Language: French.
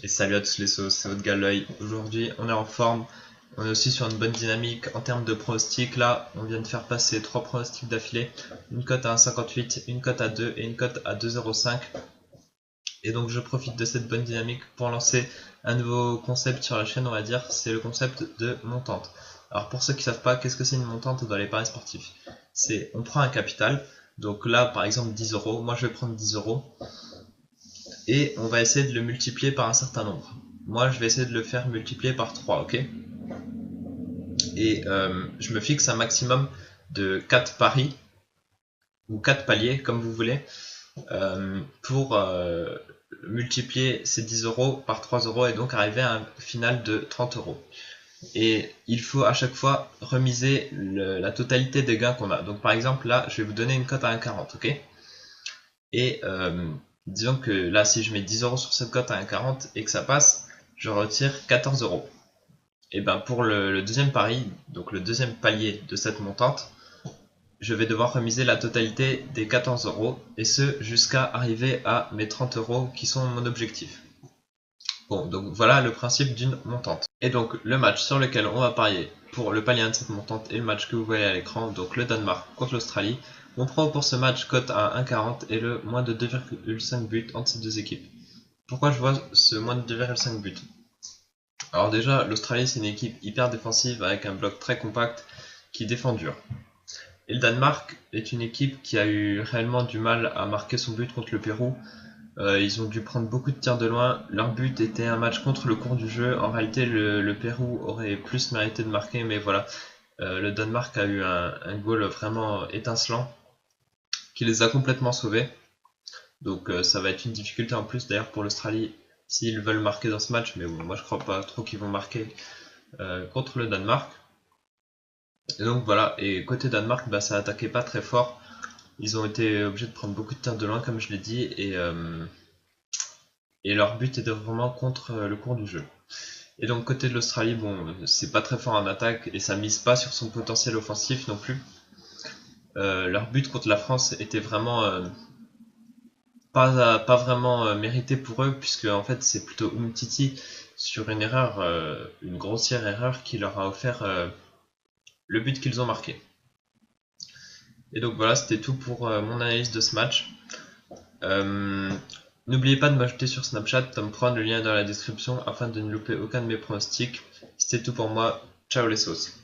Et salut à tous les sauces, c'est votre gars l'œil. Aujourd'hui, on est en forme, on est aussi sur une bonne dynamique en termes de pronostics. Là, on vient de faire passer 3 pronostics d'affilée, une cote à 1,58, une cote à 2 et une cote à 2,05. Et donc, je profite de cette bonne dynamique pour lancer un nouveau concept sur la chaîne, on va dire, c'est le concept de montante. Alors, pour ceux qui ne savent pas, qu'est-ce que c'est une montante dans les paris sportifs? C'est, on prend un capital, donc là, par exemple, 10 euros. Moi, je vais prendre 10 euros et on va essayer de le multiplier par un certain nombre. Moi, je vais essayer de le faire multiplier par 3, ok? Et je me fixe un maximum de 4 paris, ou 4 paliers, comme vous voulez, pour multiplier ces 10 euros par 3 euros et donc arriver à un final de 30 euros. Et il faut à chaque fois remiser la totalité des gains qu'on a. Donc par exemple, là, je vais vous donner une cote à 1,40, ok? Et disons que là, si je mets 10 euros sur cette cote à 1,40 et que ça passe, je retire 14 euros. Et ben pour le deuxième pari, donc le deuxième palier de cette montante, je vais devoir remiser la totalité des 14 euros et ce jusqu'à arriver à mes 30 euros qui sont mon objectif. Bon, donc voilà le principe d'une montante. Et donc le match sur lequel on va parier pour le palier de cette montante est le match que vous voyez à l'écran, donc le Danemark contre l'Australie. Mon pro pour ce match cote à 1,40 et le moins de 2,5 buts entre ces deux équipes. Pourquoi je vois ce moins de 2,5 buts? Alors déjà, l'Australie c'est une équipe hyper défensive avec un bloc très compact qui défend dur. Et le Danemark est une équipe qui a eu réellement du mal à marquer son but contre le Pérou. Ils ont dû prendre beaucoup de tirs de loin. Leur but était un match contre le cours du jeu. En réalité, le Pérou aurait plus mérité de marquer, mais voilà. Le Danemark a eu un goal vraiment étincelant qui les a complètement sauvés. Donc ça va être une difficulté en plus d'ailleurs pour l'Australie s'ils veulent marquer dans ce match, mais bon, moi je crois pas trop qu'ils vont marquer contre le Danemark. Et donc voilà, et côté Danemark, bah, ça attaquait pas très fort. Ils ont été obligés de prendre beaucoup de tirs de loin, comme je l'ai dit, et leur but était vraiment contre le cours du jeu. Et donc côté de l'Australie, bon, c'est pas très fort en attaque et ça mise pas sur son potentiel offensif non plus. Leur but contre la France était vraiment pas vraiment mérité pour eux, puisque en fait c'est plutôt Umtiti sur une erreur, une grossière erreur qui leur a offert le but qu'ils ont marqué. Et donc voilà, c'était tout pour mon analyse de ce match. N'oubliez pas de m'ajouter sur Snapchat, Tom Prone, le lien est dans la description afin de ne louper aucun de mes pronostics. C'était tout pour moi, ciao les sauces.